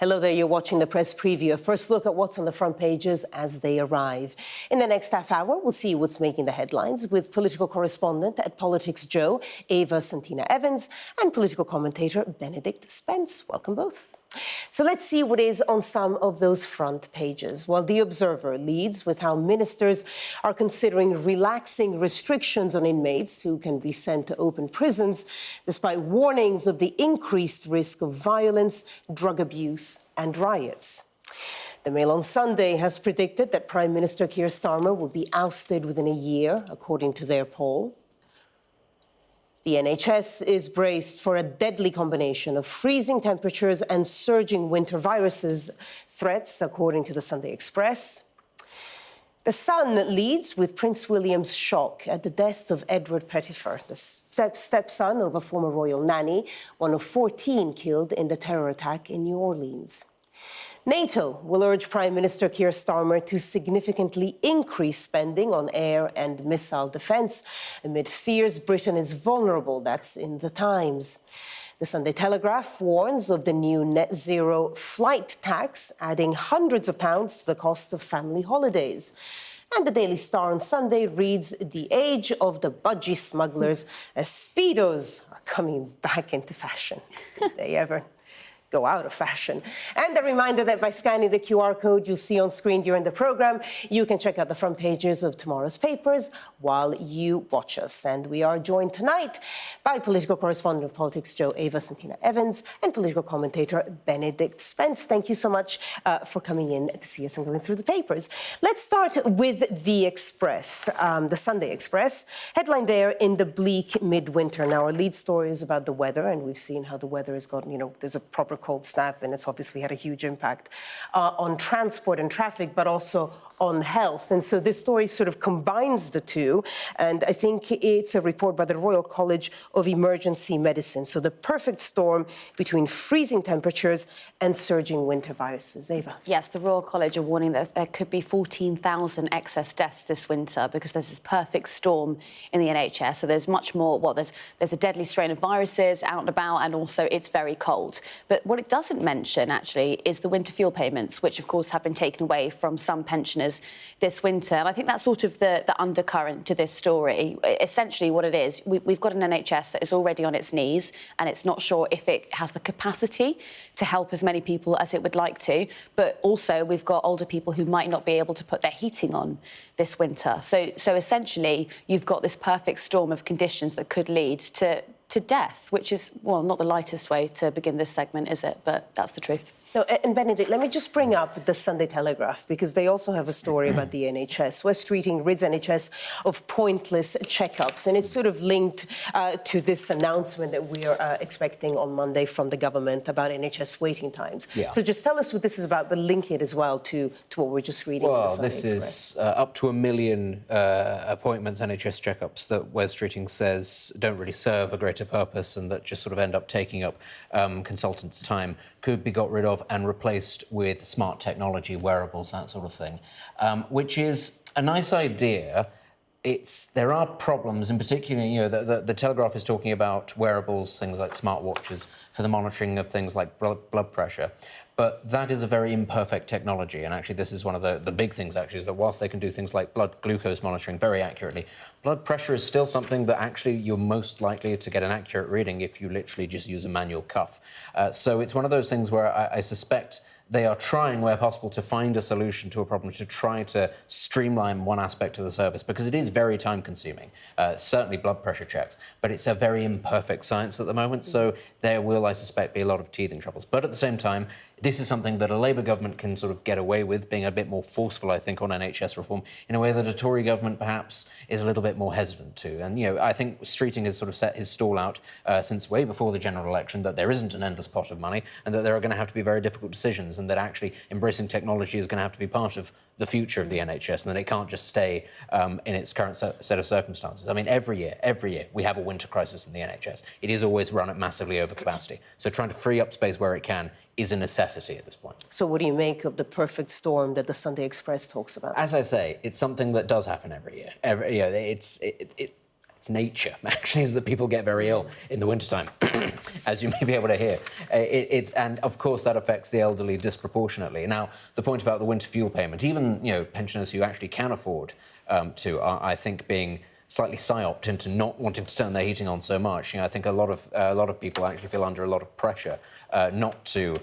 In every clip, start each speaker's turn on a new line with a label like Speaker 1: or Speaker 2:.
Speaker 1: Hello there, you're watching the press preview. A first look at what's on the front pages as they arrive. In the next half hour, we'll see what's making the headlines with political correspondent at Politics Joe, Eva Santina Evans, and political commentator Benedict Spence. Welcome both. So let's see what is on some of those front pages. Well, The Observer leads with how ministers are considering relaxing restrictions on inmates who can be sent to open prisons, despite warnings of the increased risk of violence, drug abuse and riots. The Mail on Sunday has predicted that Prime Minister Keir Starmer will be ousted within a year, according to their poll. The NHS is braced for a deadly combination of freezing temperatures and surging winter viruses threats, according to the Sunday Express. The Sun leads with Prince William's shock at the death of Edward Pettifer, the stepson of a former royal nanny, one of 14 killed in the terror attack in New Orleans. NATO will urge Prime Minister Keir Starmer to significantly increase spending on air and missile defence amid fears Britain is vulnerable. That's in The Times. The Sunday Telegraph warns of the new net zero flight tax, adding hundreds of pounds to the cost of family holidays. And the Daily Star on Sunday reads, the age of the budgie smugglers as Speedos are coming back into fashion. Did they ever go out of fashion? And a reminder that by scanning the QR code you see on screen during the programme, you can check out the front pages of tomorrow's papers while you watch us. And we are joined tonight by political correspondent of Politics Joe, Eva Santina Evans, and political commentator Benedict Spence. Thank you so much for coming in to see us and going through the papers. Let's start with The Express, the Sunday Express. Headline there, in the bleak midwinter. Now, our lead story is about the weather, and we've seen how the weather has gotten, there's a proper cold snap, and it's obviously had a huge impact on transport and traffic, but also on health. And so this story sort of combines the two, and I think it's a report by the Royal College of Emergency Medicine. So the perfect storm between freezing temperatures and surging winter viruses. Eva?
Speaker 2: Yes, the Royal College are warning that there could be 14,000 excess deaths this winter because there's this perfect storm in the NHS. So there's much more, there's a deadly strain of viruses out and about, and also it's very cold. But what it doesn't mention, actually, is the winter fuel payments, which, of course, have been taken away from some pensioners this winter. And I think that's sort of the undercurrent to this story. Essentially what it is, we've got an NHS that is already on its knees, and it's not sure if it has the capacity to help as many people as it would like to. But also we've got older people who might not be able to put their heating on this winter. So essentially you've got this perfect storm of conditions that could lead to death, which is, well, not the lightest way to begin this segment, is it? But that's the truth.
Speaker 1: No, and Benedict, let me just bring up the Sunday Telegraph, because they also have a story about the NHS. West Streeting rids NHS of pointless checkups, and it's sort of linked to this announcement that we are expecting on Monday from the government about NHS waiting times. Yeah. So just tell us what this is about, but link it as well to what we're just reading in the Sunday Express.
Speaker 3: Well, this is up to 1 million appointments, NHS checkups, that West Streeting says don't really serve a greater purpose and that just sort of end up taking up consultants' time, could be got rid of and replaced with smart technology, wearables, that sort of thing, which is a nice idea. There are problems, in particular, the Telegraph is talking about wearables, things like smartwatches, for the monitoring of things like blood pressure. But that is a very imperfect technology, and actually this is one of the big things, actually, is that whilst they can do things like blood glucose monitoring very accurately, blood pressure is still something that actually you're most likely to get an accurate reading if you literally just use a manual cuff. So it's one of those things where I suspect they are trying, where possible, to find a solution to a problem, to try to streamline one aspect of the service, because it is very time-consuming, certainly blood pressure checks, but it's a very imperfect science at the moment, so there will, I suspect, be a lot of teething troubles. But at the same time, this is something that a Labour government can sort of get away with, being a bit more forceful, I think, on NHS reform, in a way that a Tory government perhaps is a little bit more hesitant to. And, I think Streeting has sort of set his stall out since way before the general election that there isn't an endless pot of money and that there are going to have to be very difficult decisions, and that actually embracing technology is going to have to be part of the future of the NHS, and that it can't just stay in its current set of circumstances. I mean, every year, we have a winter crisis in the NHS. It is always run at massively over capacity. So trying to free up space where it can is a necessity at this point.
Speaker 1: So what do you make of the perfect storm that the Sunday Express talks about?
Speaker 3: As I say, it's something that does happen every year. it's nature, actually, is that people get very ill in the wintertime, as you may be able to hear. And, of course, that affects the elderly disproportionately. Now, the point about the winter fuel payment, even, pensioners who actually can afford to, are, I think, being slightly psyoped into not wanting to turn their heating on so much. I think a lot of people actually feel under a lot of pressure not to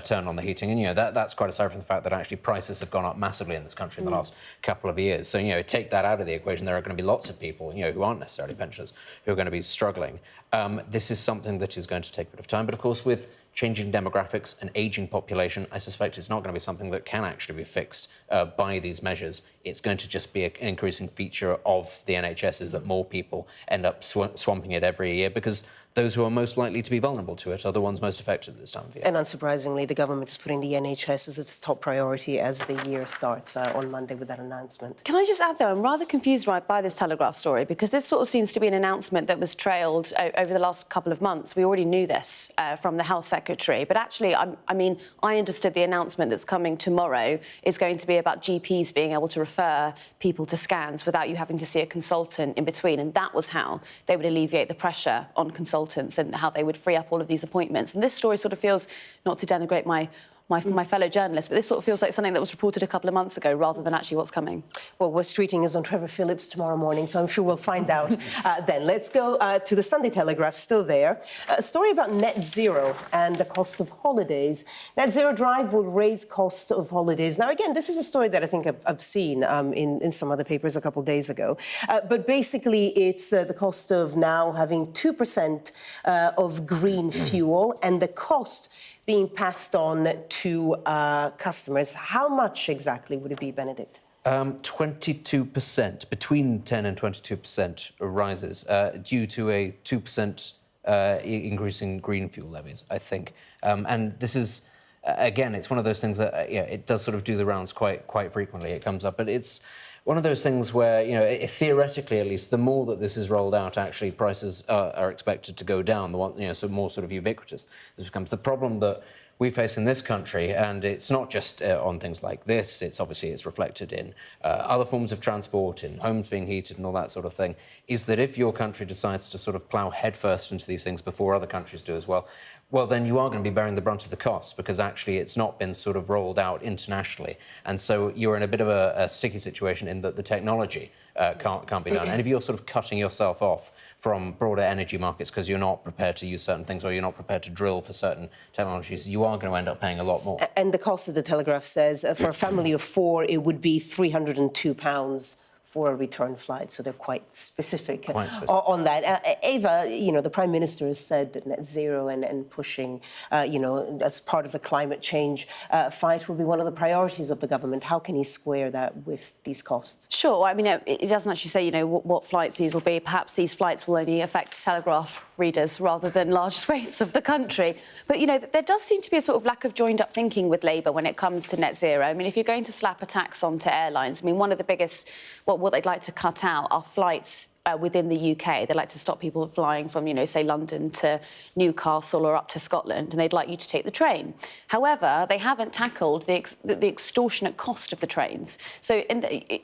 Speaker 3: turn on the heating, and that's quite aside from the fact that actually prices have gone up massively in this country in the last couple of years. So take that out of the equation, there are going to be lots of people who aren't necessarily pensioners who are going to be struggling. This is something that is going to take a bit of time, but of course with changing demographics and ageing population, I suspect it's not going to be something that can actually be fixed by these measures. It's going to just be an increasing feature of the NHS is that more people end up swamping it every year, because those who are most likely to be vulnerable to it are the ones most affected at this time of year.
Speaker 1: And unsurprisingly, the government is putting the NHS as its top priority as the year starts on Monday with that announcement.
Speaker 2: Can I just add, though, I'm rather confused by this Telegraph story, because this sort of seems to be an announcement that was trailed over the last couple of months. We already knew this from the Health Secretary, but actually, I understood the announcement that's coming tomorrow is going to be about GPs being able to refer people to scans without you having to see a consultant in between, and that was how they would alleviate the pressure on consultants and how they would free up all of these appointments. And this story sort of feels, not to denigrate my fellow journalists, but this sort of feels like something that was reported a couple of months ago rather than actually what's coming.
Speaker 1: Well, West Streeting is on Trevor Phillips tomorrow morning, so I'm sure we'll find out then. Let's go to the Sunday Telegraph, still there. A story about net zero and the cost of holidays. Net zero drive will raise cost of holidays. Now, again, this is a story that I think I've seen in some other papers a couple of days ago. But basically, it's the cost of now having 2% of green fuel and the cost being passed on to customers. How much exactly would it be, Benedict?
Speaker 3: 22%, between 10 and 22% rises due to a 2% increase in green fuel levies, I think. And this is, again, it's one of those things that, it does sort of do the rounds quite frequently. It comes up, but it's one of those things where, theoretically at least, the more that this is rolled out, actually prices are expected to go down. The one, so more sort of ubiquitous this becomes. The problem that we face in this country, and it's not just on things like this, it's reflected in other forms of transport, in homes being heated and all that sort of thing, is that if your country decides to sort of plough headfirst into these things before other countries do as well, then you are going to be bearing the brunt of the costs, because actually it's not been sort of rolled out internationally. And so you're in a bit of a sticky situation in that the technology can't be done. And if you're sort of cutting yourself off from broader energy markets because you're not prepared to use certain things or you're not prepared to drill for certain technologies, you are going to end up paying a lot more.
Speaker 1: And the cost of the Telegraph says for a family of four, it would be £302 for a return flight, so they're quite specific on that. Ava, the Prime Minister has said that net zero and pushing, that's part of the climate change fight will be one of the priorities of the government. How can he square that with these costs?
Speaker 2: Sure. I mean, it doesn't actually say, what flights these will be. Perhaps these flights will only affect Telegraph readers rather than large swathes of the country. But, there does seem to be a sort of lack of joined-up thinking with Labour when it comes to net zero. I mean, if you're going to slap a tax onto airlines, one of the biggest, what they'd like to cut out are flights within the UK. They'd like to stop people flying from, say, London to Newcastle or up to Scotland, and they'd like you to take the train. However, they haven't tackled the extortionate cost of the trains. So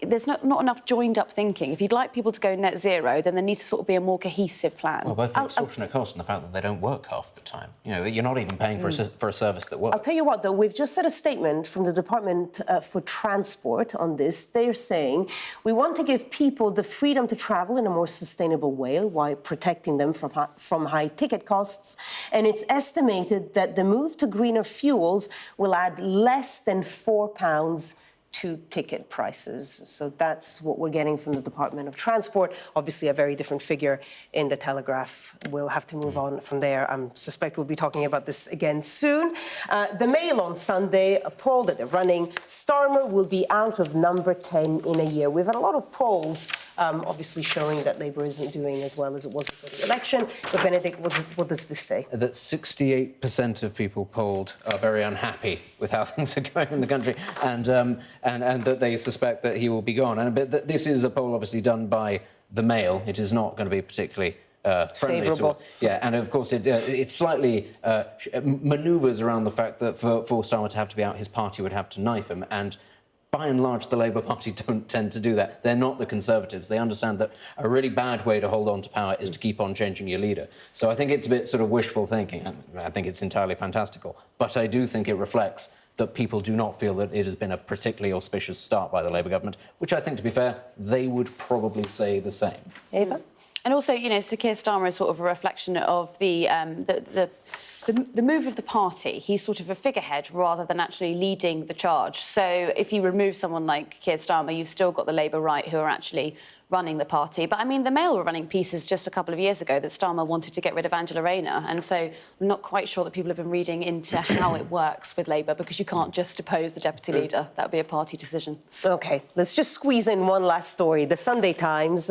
Speaker 2: there's not enough joined-up thinking. If you'd like people to go net zero, then there needs to sort of be a more cohesive plan.
Speaker 3: Well, both the extortionate cost and the fact that they don't work half the time. You're not even paying for a service that works.
Speaker 1: I'll tell you what, though, we've just had a statement from the Department for Transport on this. They're saying we want to give people the freedom to travel in a more sustainable way while protecting them from high ticket costs. And it's estimated that the move to greener fuels will add less than £4 to ticket prices. So that's what we're getting from the Department of Transport. Obviously, a very different figure in the Telegraph. We'll have to move on from there. I suspect we'll be talking about this again soon. The Mail on Sunday, a poll that they're running, Starmer will be out of number 10 in a year. We've had a lot of polls, obviously showing that Labour isn't doing as well as it was before the election. So, Benedict, what does this say?
Speaker 3: That 68% of people polled are very unhappy with how things are going in the country, and that they suspect that he will be gone. But this is a poll obviously done by the Mail. It is not going to be particularly friendly.
Speaker 1: Favourable.
Speaker 3: And of course it slightly manoeuvres around the fact that for Starmer to have to be out, his party would have to knife him. And by and large, the Labour Party don't tend to do that. They're not the Conservatives. They understand that a really bad way to hold on to power is to keep on changing your leader. So I think it's a bit sort of wishful thinking. I think it's entirely fantastical. But I do think it reflects that people do not feel that it has been a particularly auspicious start by the Labour government, which I think, to be fair, they would probably say the same.
Speaker 1: Eva?
Speaker 2: And also, you know, Sir Keir Starmer is sort of a reflection of the move of the party. He's sort of a figurehead rather than actually leading the charge. So if you remove someone like Keir Starmer, you've still got the Labour right who are actually running the party. But, I mean, the Mail were running pieces just a couple of years ago that Starmer wanted to get rid of Angela Rayner. And so I'm not quite sure that people have been reading into how it works with Labour, because you can't just depose the deputy leader. That would be a party decision. OK, let's just squeeze in one last story. The Sunday Times,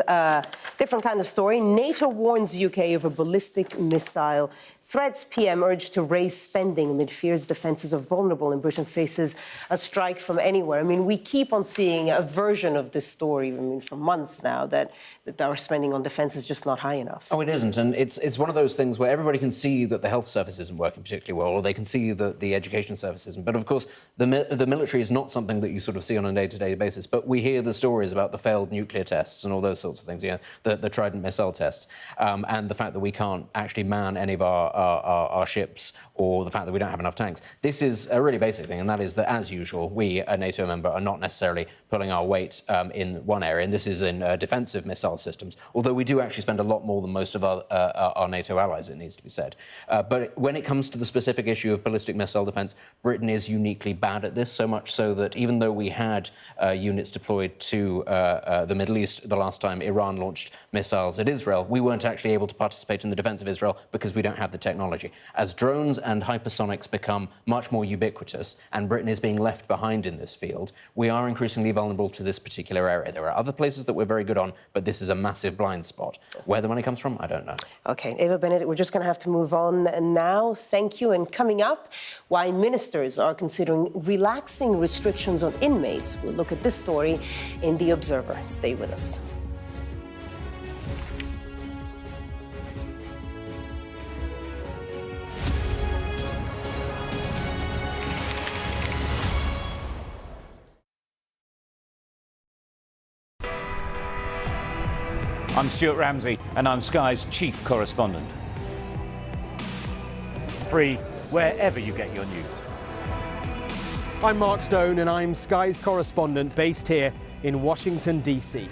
Speaker 2: different kind of story. NATO warns UK of a ballistic missile. Threats PM urged to raise spending amid fears defences are vulnerable and Britain faces a strike from anywhere. I mean, we keep on seeing a version of this story, I mean, for months now, that our spending on defence is just not high enough.
Speaker 3: Oh, it isn't. And it's one of those things where everybody can see that the health service isn't working particularly well, or they can see that the education service isn't. But, of course, the military is not something that you sort of see on a day-to-day basis. But we hear the stories about the failed nuclear tests and all those sorts of things, the Trident missile tests, and the fact that we can't actually man any of our ships, or the fact that we don't have enough tanks. This is a really basic thing, and that is that, as usual, we, a NATO member, are not necessarily pulling our weight in one area, and this is in defensive missile systems, although we do actually spend a lot more than most of our NATO allies, it needs to be said. But when it comes to the specific issue of ballistic missile defence, Britain is uniquely bad at this, so much so that even though we had units deployed to the Middle East the last time Iran launched missiles at Israel, we weren't actually able to participate in the defence of Israel because we don't have the technology. As drones and hypersonics become much more ubiquitous and Britain is being left behind in this field, we are increasingly vulnerable to this particular area. There are other places that we're very good on, but this is a massive blind spot. Where the money comes from, I don't know. OK, Eva Bennett, we're just going to have to move on now. Thank you. And coming up, why ministers are considering relaxing restrictions on inmates. We'll look at this story in The Observer. Stay with us.
Speaker 4: I'm Stuart Ramsey, and I'm Sky's chief correspondent. Free wherever you get your news.
Speaker 5: I'm Mark Stone, and I'm Sky's correspondent based here in Washington, D.C.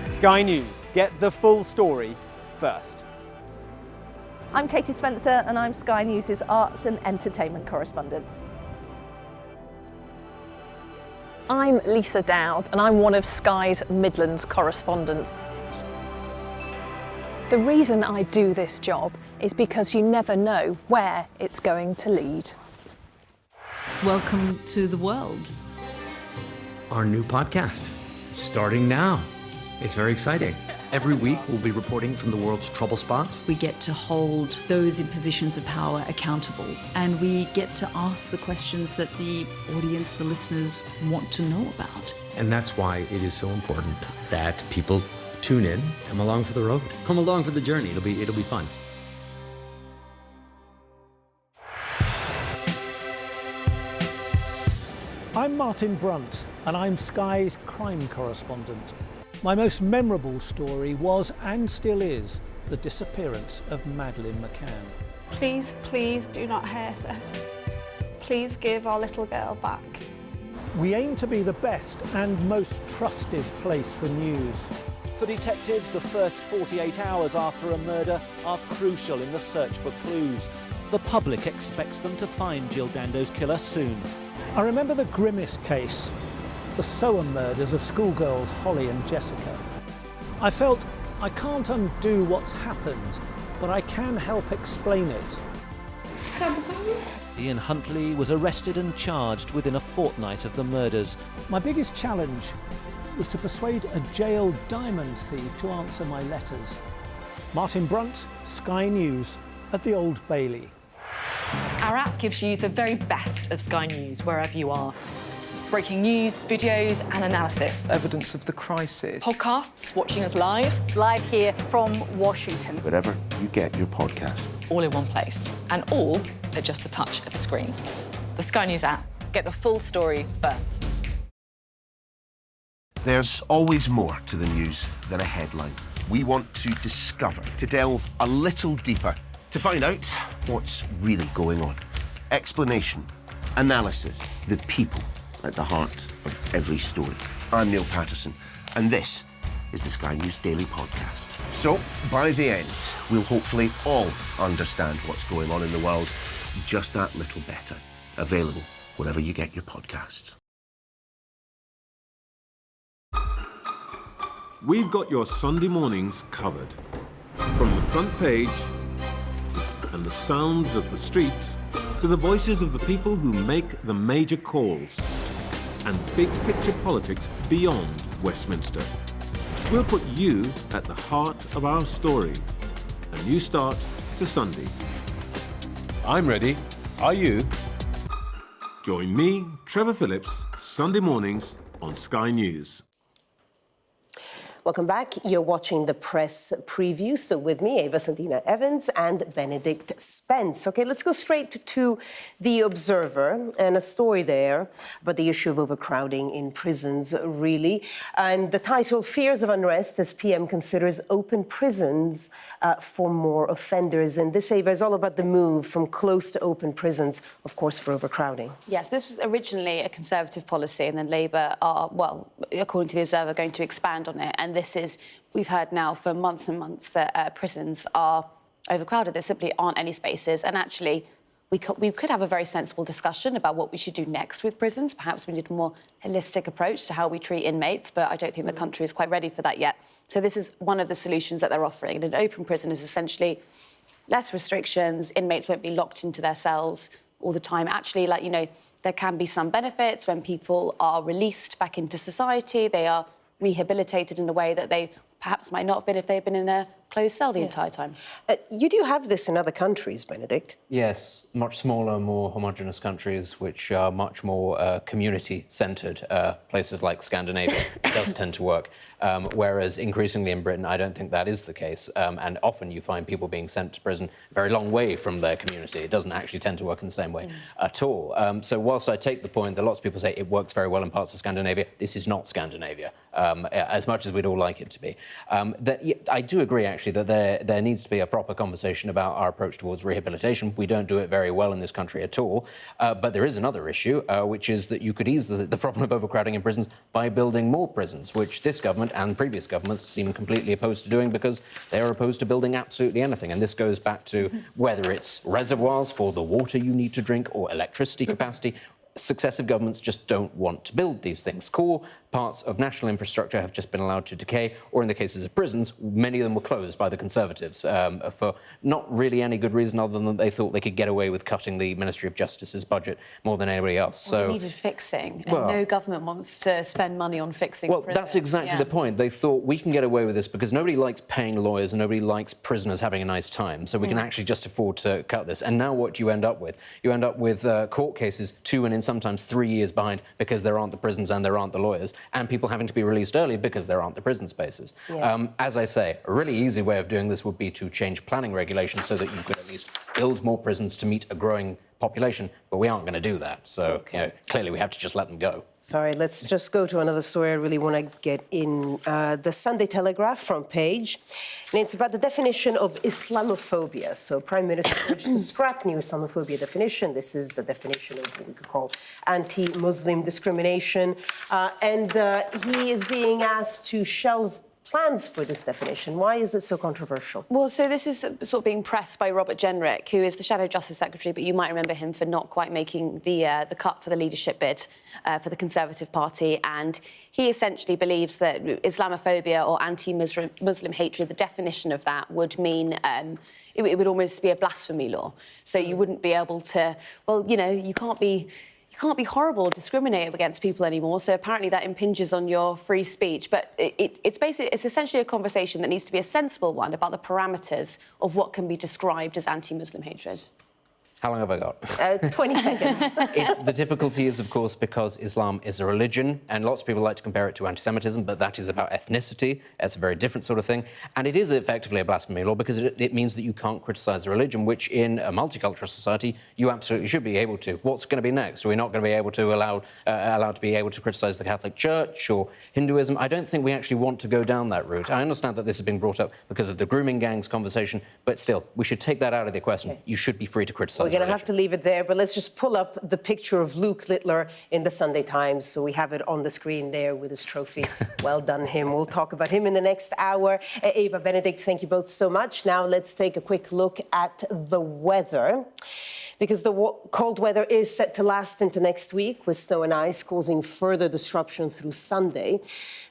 Speaker 5: Sky News, get the full story first.
Speaker 6: I'm Katie Spencer, and I'm Sky News' arts and entertainment correspondent.
Speaker 7: I'm Lisa Dowd, and I'm one of Sky's Midlands correspondents. The reason I do this job is because you never know where it's going to lead.
Speaker 8: Welcome to the world.
Speaker 9: Our new podcast, starting now. It's very exciting. Every week we'll be reporting from the world's trouble spots.
Speaker 8: We get to hold those in positions of power accountable, and we get to ask the questions that the audience, the listeners, want to know about.
Speaker 9: And that's why it is so important that people tune in, come along for the road, come along for the journey. It'll be fun.
Speaker 10: I'm Martin Brunt, and I'm Sky's crime correspondent. My most memorable story was, and still is, the disappearance of Madeleine McCann.
Speaker 11: Please, please do not hurt her. Please give our little girl back.
Speaker 10: We aim to be the best and most trusted place for news. For detectives, the first 48 hours after a murder are crucial in the search for clues. The public expects them to find Jill Dando's killer soon. I remember the grimmest case, the Soham murders of schoolgirls Holly and Jessica. I felt I can't undo what's happened, but I can help explain it. Ian Huntley was arrested and charged within a fortnight of the murders. My biggest challenge was to persuade a jailed diamond thief to answer my letters. Martin Brunt, Sky News, at the Old Bailey.
Speaker 12: Our app gives you the very best of Sky News wherever you are. Breaking news, videos and analysis.
Speaker 13: Evidence of the crisis.
Speaker 12: Podcasts, watching us live.
Speaker 14: Live here from Washington.
Speaker 15: Wherever you get your podcast.
Speaker 12: All in one place. And all at just the touch of a screen. The Sky News app. Get the full story first.
Speaker 15: There's always more to the news than a headline. We want to discover, to delve a little deeper, to find out what's really going on. Explanation, analysis, the people at the heart of every story. I'm Neil Patterson, and this is the Sky News Daily Podcast. So, by the end, we'll hopefully all understand what's going on in the world just that little better. Available wherever you get your podcasts.
Speaker 13: We've got your Sunday mornings covered. From the front page and the sounds of the streets to the voices of the people who make the major calls and big picture politics beyond Westminster. We'll put you at the heart of our story. A new start to Sunday.
Speaker 16: I'm ready. Are you?
Speaker 13: Join me, Trevor Phillips, Sunday mornings on Sky News.
Speaker 1: Welcome back. You're watching the press preview. Still with me, Eva Santina Evans and Benedict Spence. OK, let's go straight to The Observer and a story there about the issue of overcrowding in prisons, really. And the title, Fears of Unrest as PM Considers Open Prisons for More Offenders. And this, Eva, is all about the move from closed to open prisons, of course, for overcrowding.
Speaker 2: Yes, this was originally a Conservative policy, and then Labour are, well, according to The Observer, going to expand on it. And this is, we've heard now for months and months that prisons are overcrowded. There simply aren't any spaces. And actually, we could have a very sensible discussion about what we should do next with prisons. Perhaps we need a more holistic approach to how we treat inmates, but I don't think the country is quite ready for that yet. So this is one of the solutions that they're offering. And an open prison is essentially less restrictions. Inmates won't be locked into their cells all the time. Actually, like, you know, there can be some benefits when people are released back into society. They are rehabilitated in a way that they perhaps might not have been if they'd been in a closed cell the entire time.
Speaker 1: You do have this in other countries, Benedict.
Speaker 3: Yes, much smaller, more homogenous countries, which are much more community-centred. Places like Scandinavia does tend to work, whereas increasingly in Britain, I don't think that is the case. And often you find people being sent to prison a very long way from their community. It doesn't actually tend to work in the same way at all. So whilst I take the point that lots of people say it works very well in parts of Scandinavia, this is not Scandinavia, as much as we'd all like it to be. I do agree, actually, that there needs to be a proper conversation about our approach towards rehabilitation. We don't do it very well in this country at all. But there is another issue, which is that you could ease the problem of overcrowding in prisons by building more prisons, which this government and previous governments seem completely opposed to doing because they are opposed to building absolutely anything. And this goes back to whether it's reservoirs for the water you need to drink or electricity capacity. Successive governments just don't want to build these things. Core parts of national infrastructure have just been allowed to decay, or in the cases of prisons, many of them were closed by the Conservatives for not really any good reason other than that they thought they could get away with cutting the Ministry of Justice's budget more than anybody else.
Speaker 2: Well, they needed fixing, and no government wants to spend money on fixing prisons.
Speaker 3: Well, that's exactly the point. They thought we can get away with this because nobody likes paying lawyers and nobody likes prisoners having a nice time, so we can actually just afford to cut this. And now what you end up with? You end up with court cases 2 and in sometimes 3 years behind because there aren't the prisons and there aren't the lawyers, and people having to be released early because there aren't the prison spaces. As I say, a really easy way of doing this would be to change planning regulations so that you could at least build more prisons to meet a growing population, but we aren't going to do that. So you know, clearly we have to just let them go.
Speaker 1: Sorry, let's just go to another story I really want to get in. The Sunday Telegraph front page. And it's about the definition of Islamophobia. So Prime Minister urged to scrap new Islamophobia definition. This is the definition of what we could call anti-Muslim discrimination. And he is being asked to shelve plans for this definition. Why is it so controversial?
Speaker 2: Well, so this is sort of being pressed by Robert Jenrick, who is the Shadow Justice Secretary, but you might remember him for not quite making the cut for the leadership bid for the Conservative Party. And he essentially believes that Islamophobia or anti-Muslim hatred, the definition of that would mean it would almost be a blasphemy law. So you wouldn't be able to, well, you know, you can't be horrible or discriminate against people anymore. So apparently that impinges on your free speech. But it's essentially a conversation that needs to be a sensible one about the parameters of what can be described as anti-Muslim hatred.
Speaker 3: How long have I got?
Speaker 1: 20 seconds.
Speaker 3: The difficulty is, of course, because Islam is a religion, and lots of people like to compare it to anti-Semitism, but that is about ethnicity. It's a very different sort of thing. And it is effectively a blasphemy law because it means that you can't criticise a religion, which in a multicultural society, you absolutely should be able to. What's going to be next? Are we not going to be able to allowed to be able to criticise the Catholic Church or Hinduism? I don't think we actually want to go down that route. I understand that this has been brought up because of the grooming gangs conversation, but still, we should take that out of the equation. You should be free to criticise.
Speaker 1: We're going to have to leave it there, but let's just pull up the picture of Luke Littler in the Sunday Times. So we have it on the screen there with his trophy. Well done, him. We'll talk about him in the next hour. Eva, Benedict, thank you both so much. Now let's take a quick look at the weather, because the cold weather is set to last into next week, with snow and ice causing further disruption through Sunday.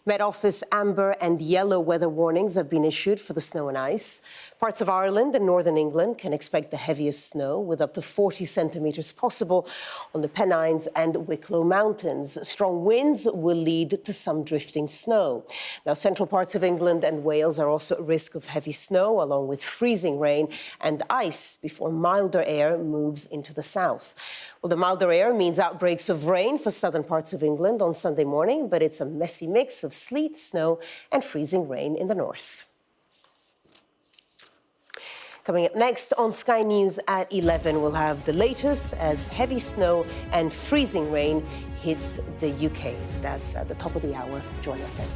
Speaker 1: Met Office amber and yellow weather warnings have been issued for the snow and ice. Parts of Ireland and northern England can expect the heaviest snow, with up to 40 centimetres possible on the Pennines and Wicklow Mountains. Strong winds will lead to some drifting snow. Now, central parts of England and Wales are also at risk of heavy snow, along with freezing rain and ice, before milder air moves into the south. Well, the milder air means outbreaks of rain for southern parts of England on Sunday morning, but it's a messy mix of sleet, snow and freezing rain in the north. Coming up next on Sky News at 11, we'll have the latest as heavy snow and freezing rain hits the UK. That's at the top of the hour. Join us then.